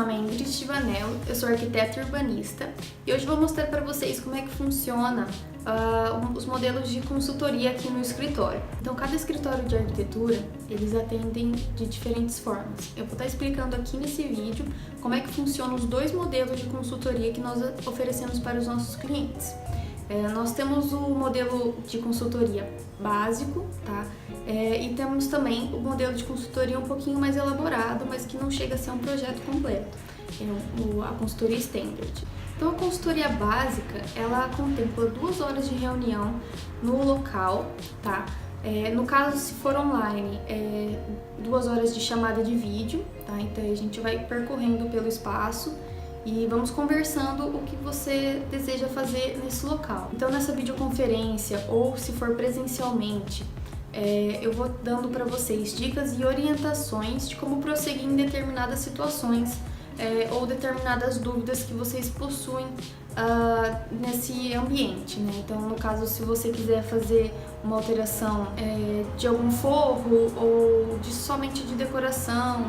nome é Ingrid Stivanello, eu sou arquiteta urbanista e hoje vou mostrar para vocês como é que funciona os modelos de consultoria aqui no escritório. Então, cada escritório de arquitetura, eles atendem de diferentes formas. Eu vou estar explicando aqui nesse vídeo como é que funcionam os dois modelos de consultoria que nós oferecemos para os nossos clientes. Nós temos o modelo de consultoria básico, tá? E temos também o modelo de consultoria um pouquinho mais elaborado, mas que não chega a ser um projeto completo, a consultoria standard. Então, a consultoria básica, ela contempla 2 horas de reunião no local, tá? No caso, se for online, 2 horas de chamada de vídeo, tá? Então, a gente vai percorrendo pelo espaço e vamos conversando o que você deseja fazer nesse local. Então, nessa videoconferência ou se for presencialmente, eu vou dando para vocês dicas e orientações de como prosseguir em determinadas situações ou determinadas dúvidas que vocês possuem nesse ambiente, né? Então, no caso, se você quiser fazer uma alteração de algum forro ou somente de decoração,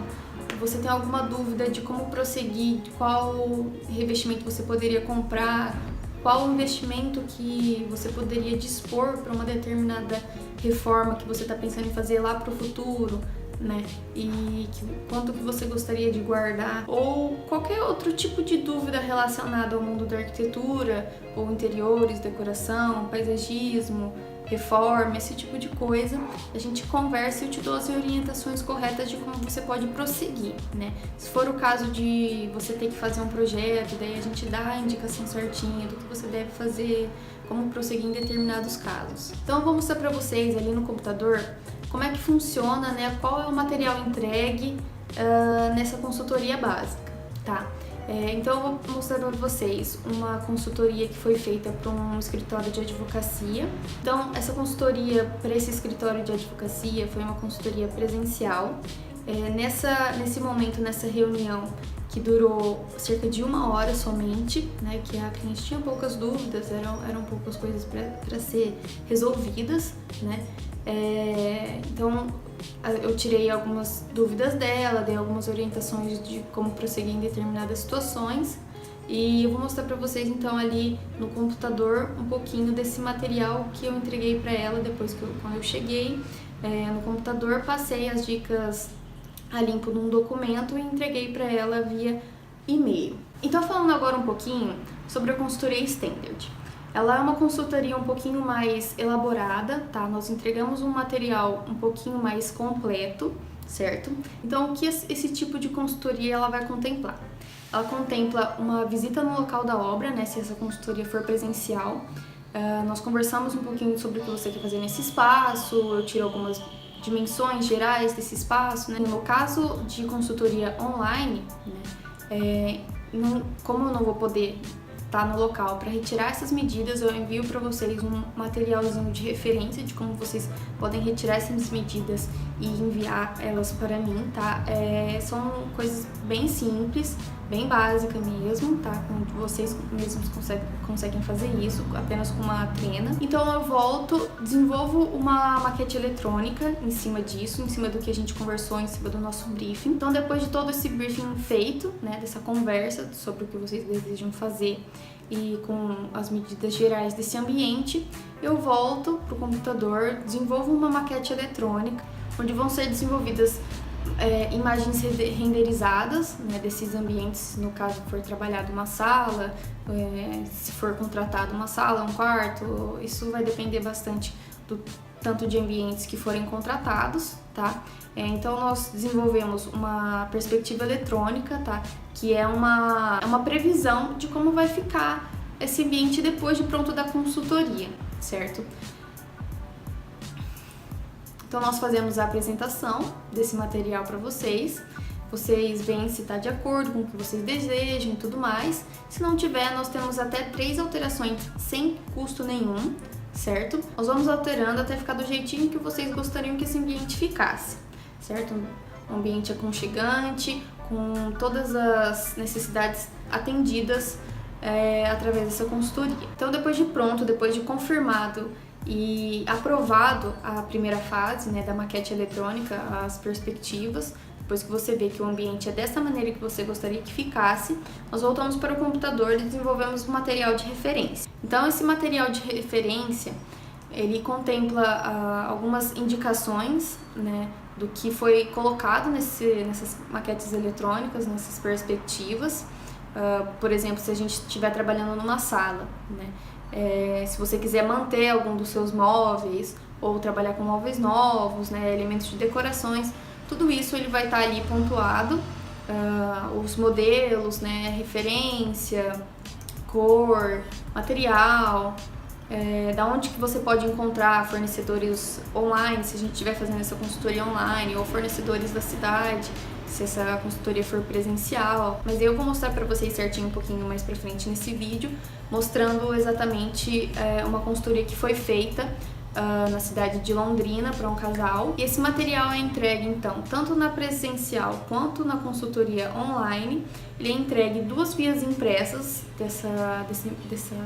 você tem alguma dúvida de como prosseguir, qual revestimento você poderia comprar, qual investimento que você poderia dispor para uma determinada reforma que você está pensando em fazer lá para o futuro, né? E quanto que você gostaria de guardar, ou qualquer outro tipo de dúvida relacionada ao mundo da arquitetura, ou interiores, decoração, paisagismo, reforma, esse tipo de coisa, a gente conversa e eu te dou as orientações corretas de como você pode prosseguir, né? Se for o caso de você ter que fazer um projeto, daí a gente dá a indicação certinha do que você deve fazer, como prosseguir em determinados casos. Então eu vou mostrar para vocês ali no computador como é que funciona, né? Qual é o material entregue nessa consultoria básica, tá? Então eu vou mostrar para vocês uma consultoria que foi feita para um escritório de advocacia. Então, essa consultoria para esse escritório de advocacia foi uma consultoria presencial. Nesse momento, nessa reunião, que durou cerca de 1 hora somente, né, que a cliente tinha poucas dúvidas, eram poucas coisas para ser resolvidas, né? Então, eu tirei algumas dúvidas dela, dei algumas orientações de como prosseguir em determinadas situações e eu vou mostrar para vocês então ali no computador um pouquinho desse material que eu entreguei para ela depois quando eu cheguei no computador, passei as dicas a limpo num documento e entreguei para ela via e-mail. Então, falando agora um pouquinho sobre a consultoria standard. Ela é uma consultoria um pouquinho mais elaborada, tá? Nós entregamos um material um pouquinho mais completo, certo? Então, o que esse tipo de consultoria ela vai contemplar? Ela contempla uma visita no local da obra, né? Se essa consultoria for presencial. Nós conversamos um pouquinho sobre o que você quer fazer nesse espaço, eu tiro algumas dimensões gerais desse espaço, né? No caso de consultoria online, né? Como eu não vou poder no local para retirar essas medidas, eu envio para vocês um materialzinho de referência de como vocês podem retirar essas medidas e enviar elas para mim, tá? São coisas bem simples, bem básicas mesmo, tá? Onde vocês mesmos conseguem fazer isso apenas com uma pena. Então eu volto, desenvolvo uma maquete eletrônica em cima disso, em cima do que a gente conversou, em cima do nosso briefing. Então, depois de todo esse briefing feito, né, dessa conversa sobre o que vocês desejam fazer e com as medidas gerais desse ambiente, eu volto pro computador, desenvolvo uma maquete eletrônica, onde vão ser desenvolvidas imagens renderizadas, né, desses ambientes, no caso for trabalhado uma sala, se for contratado uma sala, um quarto, isso vai depender bastante do tanto de ambientes que forem contratados, tá? Então nós desenvolvemos uma perspectiva eletrônica, tá? Que é uma previsão de como vai ficar esse ambiente depois de pronto da consultoria, certo? Então nós fazemos a apresentação desse material para vocês. Vocês veem se está de acordo com o que vocês desejam e tudo mais. Se não tiver, nós temos até 3 alterações sem custo nenhum, certo? Nós vamos alterando até ficar do jeitinho que vocês gostariam que esse ambiente ficasse, certo? Um ambiente aconchegante, com todas as necessidades atendidas através dessa consultoria. Então, depois de pronto, depois de confirmado e aprovado a primeira fase, né, da maquete eletrônica, as perspectivas, Depois que você vê que o ambiente é dessa maneira que você gostaria que ficasse, nós voltamos para o computador e desenvolvemos um material de referência. Então, esse material de referência, ele contempla algumas indicações, né, do que foi colocado nessas maquetes eletrônicas, nessas perspectivas. Por exemplo, se a gente estiver trabalhando numa sala, né, se você quiser manter algum dos seus móveis ou trabalhar com móveis novos, né, elementos de decorações, tudo isso ele vai estar ali pontuado, os modelos, né, referência, cor, material, da onde que você pode encontrar fornecedores online, se a gente estiver fazendo essa consultoria online, ou fornecedores da cidade, se essa consultoria for presencial. Mas eu vou mostrar para vocês certinho um pouquinho mais pra frente nesse vídeo, mostrando exatamente uma consultoria que foi feita na cidade de Londrina para um casal. E esse material é entregue então tanto na presencial quanto na consultoria online. Ele é entregue 2 vias impressas dessa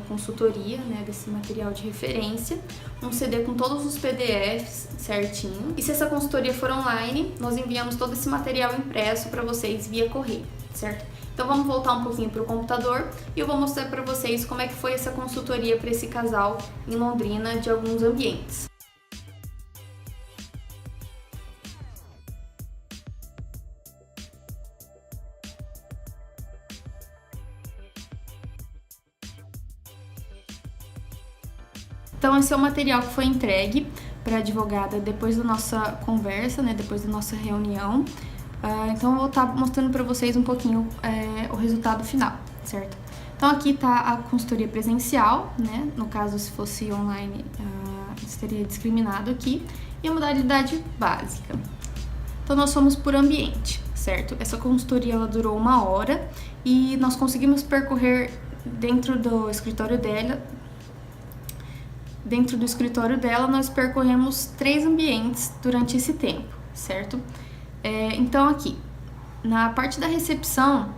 consultoria, né, desse material de referência, um CD com todos os PDFs certinho. E se essa consultoria for online, nós enviamos todo esse material impresso para vocês via correio, certo? Então vamos voltar um pouquinho para o computador e eu vou mostrar para vocês como é que foi essa consultoria para esse casal em Londrina de alguns ambientes. Então esse é o material que foi entregue para a advogada depois da nossa conversa, né, depois da nossa reunião. Então eu vou estar mostrando para vocês um pouquinho o resultado final, certo? Então aqui está a consultoria presencial, né? No caso, se fosse online, estaria discriminado aqui. E a modalidade básica. Então nós fomos por ambiente, certo? Essa consultoria ela durou 1 hora e nós conseguimos percorrer dentro do escritório dela. Dentro do escritório dela, nós percorremos 3 ambientes durante esse tempo, certo? Então aqui, na parte da recepção,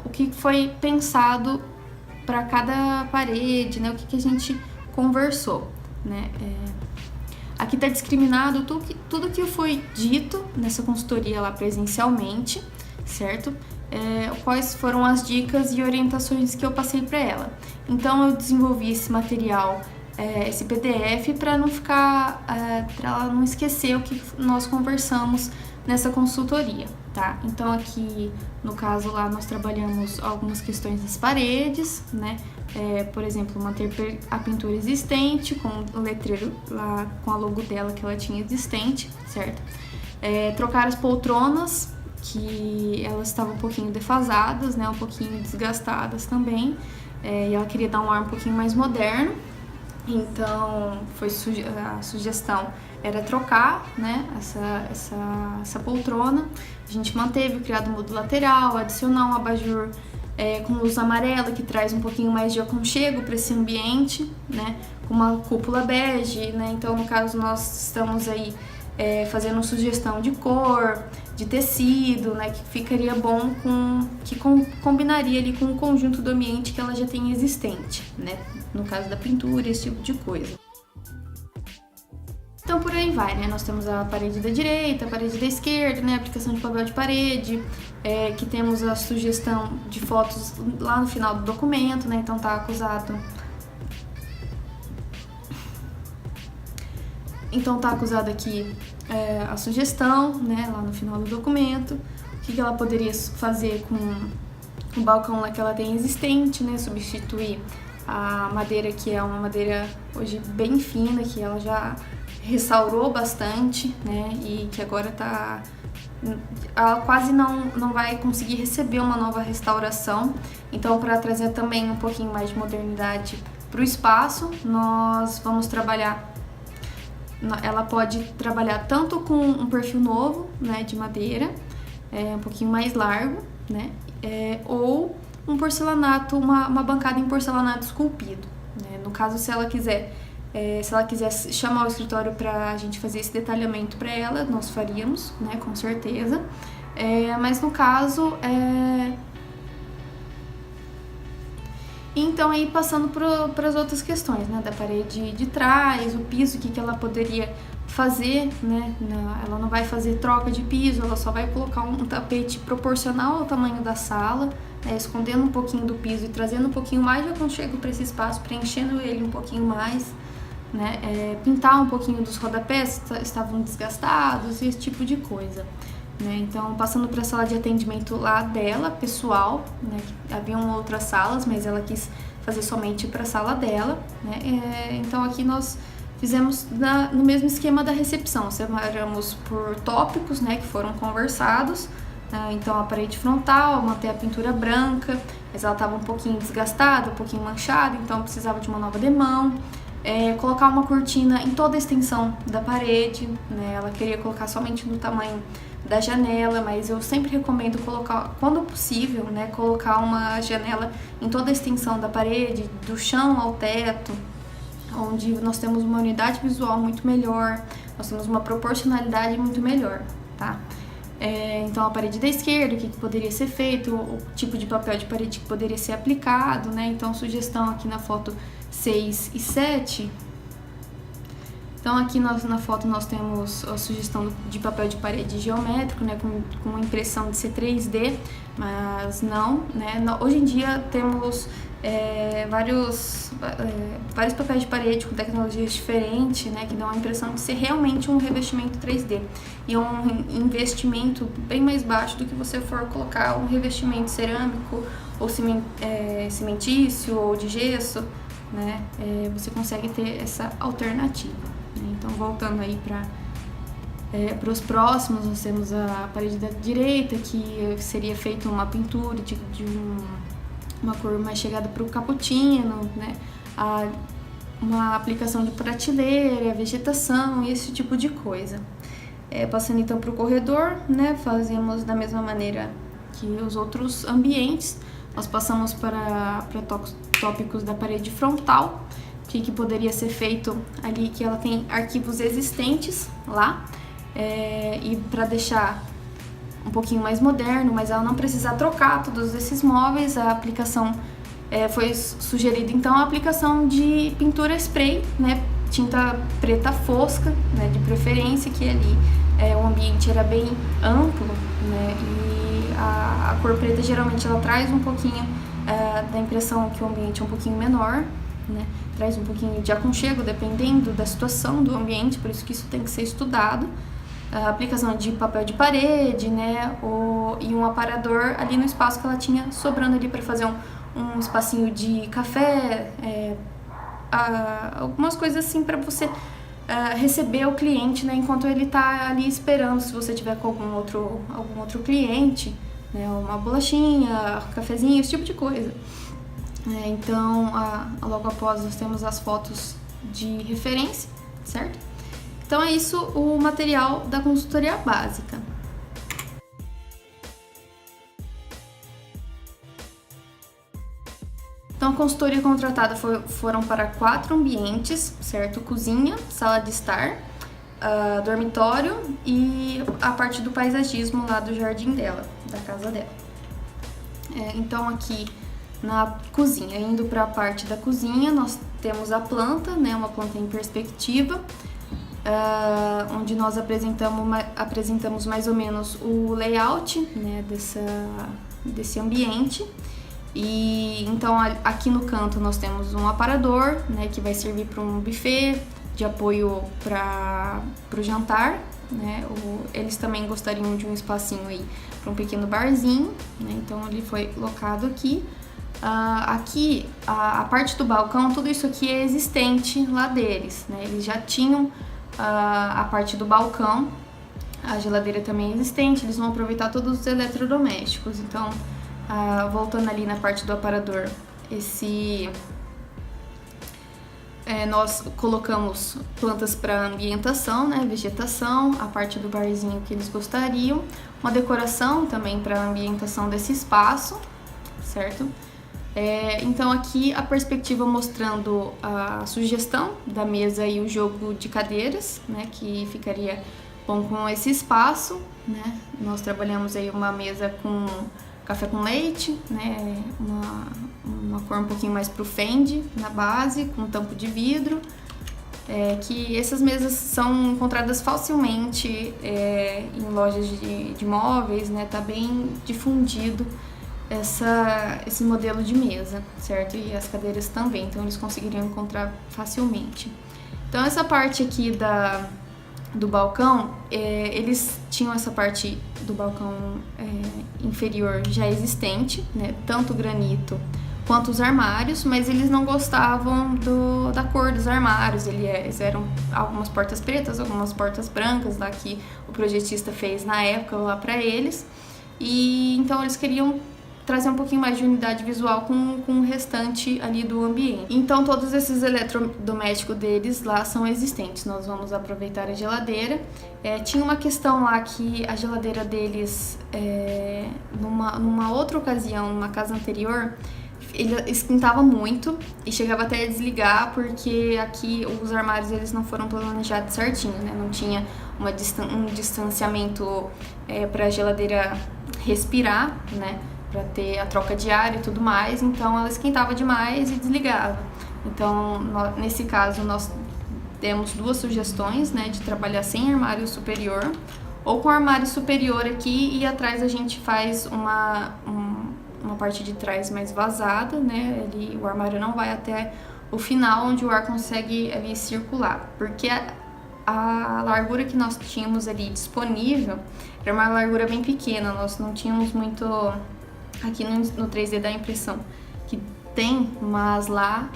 o que foi pensado para cada parede, né? O que a gente conversou, né? Aqui está discriminado tudo que foi dito nessa consultoria lá presencialmente, certo? Quais foram as dicas e orientações que eu passei para ela. Então eu desenvolvi esse material, esse PDF, para não ficar, para ela não esquecer o que nós conversamos nessa consultoria, tá? Então aqui, no caso lá, nós trabalhamos algumas questões das paredes, né? Por exemplo, manter a pintura existente, com o letreiro lá, com a logo dela que ela tinha existente, certo? Trocar as poltronas, que elas estavam um pouquinho defasadas, né? Um pouquinho desgastadas também, e ela queria dar um ar um pouquinho mais moderno. Então, a sugestão era trocar, né, essa poltrona. A gente manteve o criado mudo lateral, adicionar um abajur com luz amarela, que traz um pouquinho mais de aconchego para esse ambiente, né, com uma cúpula bege, né. Então, no caso, nós estamos aí fazendo sugestão de cor, de tecido, né, que ficaria bom que combinaria ali com o conjunto do ambiente que ela já tem existente, né, no caso da pintura, esse tipo de coisa. Então por aí vai, né, nós temos a parede da direita, a parede da esquerda, né, a aplicação de papel de parede, que temos a sugestão de fotos lá no final do documento, né, então tá acusado. Então tá acusado aqui a sugestão, né, lá no final do documento, o que ela poderia fazer com o balcão lá que ela tem existente, né, substituir a madeira, que é uma madeira hoje bem fina, que ela já restaurou bastante, né, e que agora ela quase não vai conseguir receber uma nova restauração. Então, para trazer também um pouquinho mais de modernidade para o espaço, nós vamos trabalhar. Ela pode trabalhar tanto com um perfil novo, né, de madeira, um pouquinho mais largo, né, ou um porcelanato, uma bancada em porcelanato esculpido, né. No caso, se ela quiser chamar o escritório para a gente fazer esse detalhamento para ela, nós faríamos, né, com certeza. Mas no caso, E então aí passando para as outras questões, né, da parede de trás, o piso, o que ela poderia fazer, né, ela não vai fazer troca de piso, ela só vai colocar um tapete proporcional ao tamanho da sala, escondendo um pouquinho do piso e trazendo um pouquinho mais de aconchego para esse espaço, preenchendo ele um pouquinho mais, né, pintar um pouquinho dos rodapés, estavam desgastados, esse tipo de coisa. Né? Então, passando para a sala de atendimento lá dela, pessoal, né? Haviam outras salas, mas ela quis fazer somente para a sala dela, né? Então, aqui nós fizemos no mesmo esquema da recepção, separamos por tópicos, né, que foram conversados. Então, a parede frontal, manter a pintura branca, mas ela estava um pouquinho desgastada, um pouquinho manchada, então precisava de uma nova demão. Colocar uma cortina em toda a extensão da parede, né? Ela queria colocar somente no tamanho da janela, mas eu sempre recomendo colocar, quando possível, né, colocar uma janela em toda a extensão da parede, do chão ao teto, onde nós temos uma unidade visual muito melhor, nós temos uma proporcionalidade muito melhor, tá? Então a parede da esquerda, o que poderia ser feito, o tipo de papel de parede que poderia ser aplicado, né? Então sugestão aqui na foto 6 e 7. Então aqui na foto nós temos a sugestão de papel de parede geométrico, né, com impressão de ser 3D, mas não, né? Hoje em dia temos vários papéis de parede com tecnologias diferentes, né, que dão a impressão de ser realmente um revestimento 3D. E é um investimento bem mais baixo do que você for colocar um revestimento cerâmico ou cimentício ou de gesso, né? Você consegue ter essa alternativa. Então, voltando aí para os próximos, nós temos a parede da direita, que seria feita uma pintura de uma cor mais chegada para o cappuccino, né? Uma aplicação de prateleira, vegetação, esse tipo de coisa. Passando então para o corredor, né? Fazemos da mesma maneira que os outros ambientes. Nós passamos para tópicos da parede frontal, que poderia ser feito ali, que ela tem arquivos existentes lá, e para deixar um pouquinho mais moderno, mas ela não precisar trocar todos esses móveis, a aplicação foi sugerida então a aplicação de pintura spray, né, tinta preta fosca, né, de preferência, que ali o ambiente era bem amplo, né, e a cor preta geralmente ela traz um pouquinho da impressão que o ambiente é um pouquinho menor, né, traz um pouquinho de aconchego dependendo da situação do ambiente, por isso que isso tem que ser estudado. A aplicação de papel de parede, né, e um aparador ali no espaço que ela tinha sobrando ali para fazer um espacinho de café, algumas coisas assim para você receber o cliente, né, enquanto ele está ali esperando, se você tiver com algum outro cliente, né, uma bolachinha, um cafezinho, esse tipo de coisa. Então, logo após nós temos as fotos de referência, certo? Então é isso o material da consultoria básica. Então a consultoria contratada foram para 4 ambientes, certo? Cozinha, sala de estar, dormitório e a parte do paisagismo lá do jardim dela, da casa dela. Então aqui na cozinha, indo para a parte da cozinha, nós temos a planta, né, uma planta em perspectiva, onde nós apresentamos mais ou menos o layout, né, desse ambiente. E então aqui no canto nós temos um aparador, né, que vai servir para um buffet de apoio para o jantar, né? Eles também gostariam de um espacinho aí para um pequeno barzinho, né? Então ele foi locado aqui. Aqui a parte do balcão, tudo isso aqui é existente lá deles, né? Eles já tinham a parte do balcão, a geladeira também é existente, eles vão aproveitar todos os eletrodomésticos. Então, voltando ali na parte do aparador, nós colocamos plantas para ambientação, né, vegetação, a parte do barzinho que eles gostariam, uma decoração também para a ambientação desse espaço, certo? Então aqui a perspectiva mostrando a sugestão da mesa e o jogo de cadeiras, né, que ficaria bom com esse espaço, né? Nós trabalhamos aí uma mesa com café com leite, né, um uma cor um pouquinho mais pro Fendi na base, com tampo de vidro. Que essas mesas são encontradas facilmente em lojas de móveis, né? Tá bem difundido esse modelo de mesa, certo? E as cadeiras também, então eles conseguiriam encontrar facilmente. Então essa parte aqui do balcão, eles tinham essa parte do balcão inferior já existente, né? Tanto o granito quanto os armários, mas eles não gostavam da cor dos armários. Eles eram algumas portas pretas, algumas portas brancas, lá que o projetista fez na época lá para eles. E então eles queriam trazer um pouquinho mais de unidade visual com o restante ali do ambiente. Então todos esses eletrodomésticos deles lá são existentes. Nós vamos aproveitar a geladeira. Tinha uma questão lá que a geladeira deles, numa outra ocasião, numa casa anterior, ele esquentava muito e chegava até a desligar, porque aqui os armários eles não foram planejados certinho, né? Não tinha um distanciamento para a geladeira respirar, né? Para ter a troca de ar e tudo mais, então ela esquentava demais e desligava. Então, nesse caso, nós demos 2 sugestões, né? De trabalhar sem armário superior ou com armário superior aqui, e atrás a gente faz uma parte de trás mais vazada, né? O armário não vai até o final, onde o ar consegue ali circular, porque a largura que nós tínhamos ali disponível era uma largura bem pequena. Nós não tínhamos muito, aqui no 3D dá a impressão que tem, mas lá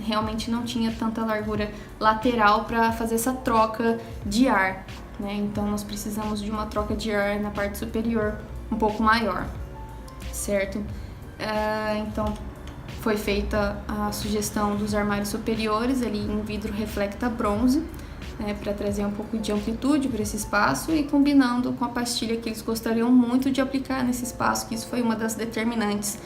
realmente não tinha tanta largura lateral para fazer essa troca de ar, né? Então nós precisamos de uma troca de ar na parte superior um pouco maior, certo? Então foi feita a sugestão dos armários superiores ali em vidro reflecta bronze, né, para trazer um pouco de amplitude para esse espaço, e combinando com a pastilha que eles gostariam muito de aplicar nesse espaço, que isso foi uma das determinantes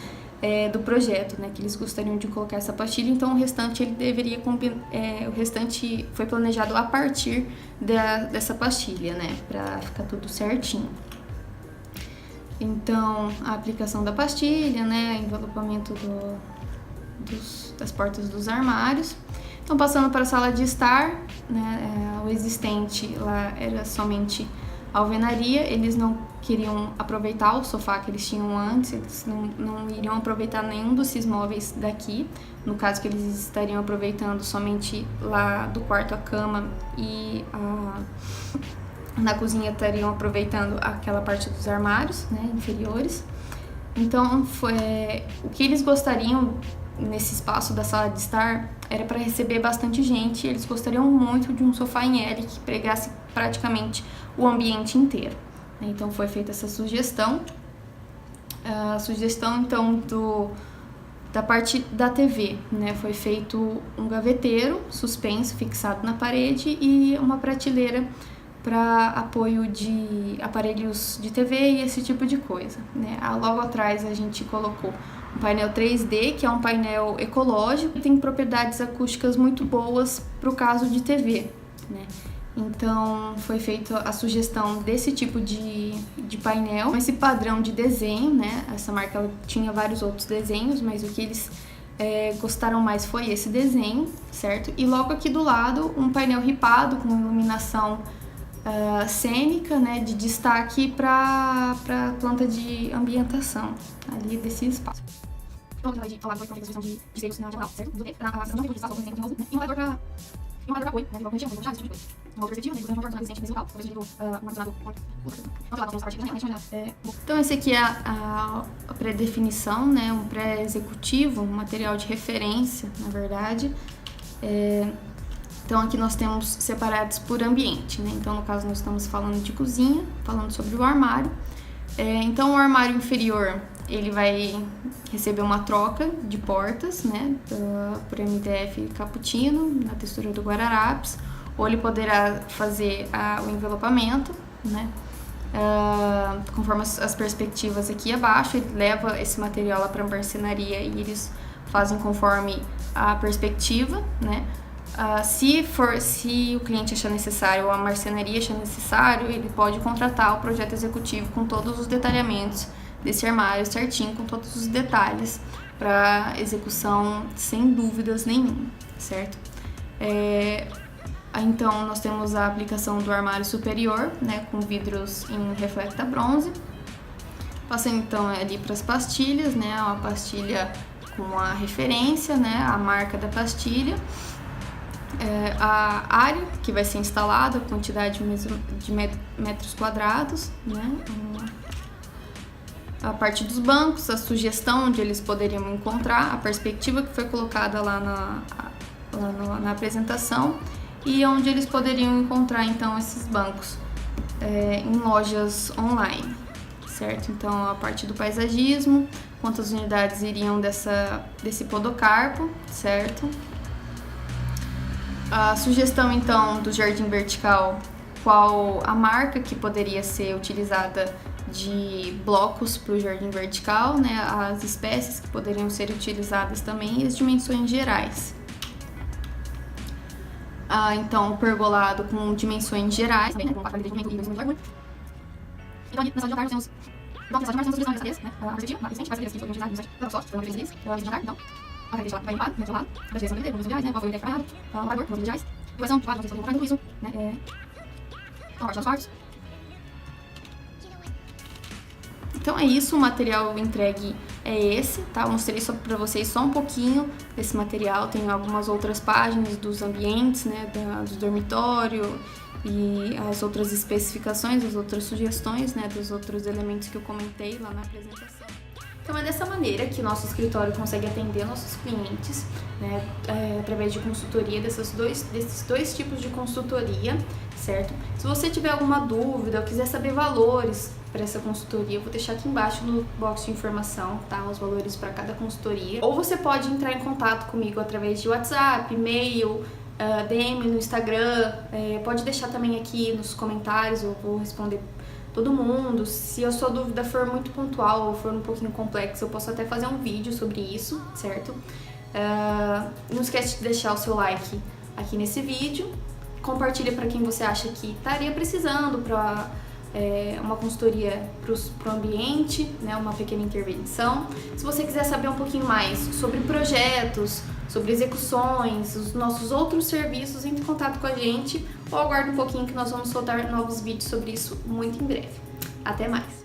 do projeto, né, que eles gostariam de colocar essa pastilha. Então o restante o restante foi planejado a partir dessa pastilha, né, para ficar tudo certinho. Então, a aplicação da pastilha, né, envelopamento das portas dos armários. Então, passando para a sala de estar, né, o existente lá era somente alvenaria. Eles não queriam aproveitar o sofá que eles tinham antes, eles não iriam aproveitar nenhum desses móveis daqui. No caso, que eles estariam aproveitando somente lá do quarto a cama, e na cozinha estariam aproveitando aquela parte dos armários, né, inferiores. Então, o que eles gostariam nesse espaço da sala de estar era para receber bastante gente. Eles gostariam muito de um sofá em L que pregasse praticamente o ambiente inteiro. Então, foi feita essa sugestão. A sugestão, então, da parte da TV, né, foi feito um gaveteiro suspenso, fixado na parede, e uma prateleira para apoio de aparelhos de TV e esse tipo de coisa, né? Logo atrás a gente colocou um painel 3D, que é um painel ecológico, e tem propriedades acústicas muito boas para o caso de TV, né? Então foi feita a sugestão desse tipo de painel, com esse padrão de desenho, né? Essa marca ela tinha vários outros desenhos, mas o que eles gostaram mais foi esse desenho, certo? E logo aqui do lado um painel ripado com iluminação cênica, né, de destaque para planta de ambientação ali desse espaço. Então, a gente vai falar da sugestão de seios na geral, certo? A segunda de espaço, e um valor para apoio, né, de volta tipo de coisa. Uma outra perspectiva, né, de uma existente nesse local, talvez de então, esse aqui é a pré-definição, né, um pré-executivo, um material de referência, na verdade. Então, aqui nós temos separados por ambiente, né? Então, no caso, nós estamos falando de cozinha, falando sobre o armário. Então, o armário inferior, ele vai receber uma troca de portas, né? Por MDF Cappuccino, na textura do Guararapes. Ou ele poderá fazer o envelopamento, né? Conforme as perspectivas aqui abaixo, ele leva esse material lá para a marcenaria e eles fazem conforme a perspectiva, né? Se o cliente achar necessário ou a marcenaria achar necessário, ele pode contratar o projeto executivo com todos os detalhamentos desse armário certinho, com todos os detalhes, para execução sem dúvidas nenhuma, certo? Então nós temos a aplicação do armário superior, né, com vidros em reflecta bronze. Passando então ali para as pastilhas, né, uma pastilha com a referência, né, a marca da pastilha. A área que vai ser instalada, a quantidade de metros quadrados, né, a parte dos bancos, a sugestão onde eles poderiam encontrar, a perspectiva que foi colocada lá na apresentação e onde eles poderiam encontrar então esses bancos em lojas online, certo? Então a parte do paisagismo, quantas unidades iriam desse podocarpo, certo? A sugestão então do jardim vertical, qual a marca que poderia ser utilizada de blocos para o jardim vertical, né? As espécies que poderiam ser utilizadas também e as dimensões gerais. Então, pergolado com dimensões gerais, também, né? Com 4 metros de comprimento e 2 metros de largura. Então, ali na sala de jantar, nós temos a sala de jantar, nós temos três, né? A perspectiva, a recente, parceria, assim, utilidade, não só, então, três deles, a de jantar, então, a cadeira vai limpar, né, de lado, a direção dele, vamos reais, né? O apoio intercalado, o largor, vamos reais, direção de lado, vamos ter tudo isso, né? Então, a parte dos quartos. Então é isso, o material entregue é esse, tá? Eu mostrei só para vocês só um pouquinho desse material, tem algumas outras páginas dos ambientes, né, do dormitório e as outras especificações, as outras sugestões, né, dos outros elementos que eu comentei lá na apresentação. Então é dessa maneira que o nosso escritório consegue atender nossos clientes, né, através de consultoria, desses dois tipos de consultoria, certo? Se você tiver alguma dúvida ou quiser saber valores para essa consultoria, eu vou deixar aqui embaixo no box de informação, tá? Os valores para cada consultoria. Ou você pode entrar em contato comigo através de WhatsApp, e-mail, DM no Instagram, pode deixar também aqui nos comentários, eu vou responder todo mundo. Se a sua dúvida for muito pontual ou for um pouquinho complexa, eu posso até fazer um vídeo sobre isso, certo? Não esquece de deixar o seu like aqui nesse vídeo, compartilha para quem você acha que estaria precisando para uma consultoria para o ambiente, né, uma pequena intervenção. Se você quiser saber um pouquinho mais sobre projetos, sobre execuções, os nossos outros serviços, entre em contato com a gente ou aguarde um pouquinho que nós vamos soltar novos vídeos sobre isso muito em breve. Até mais!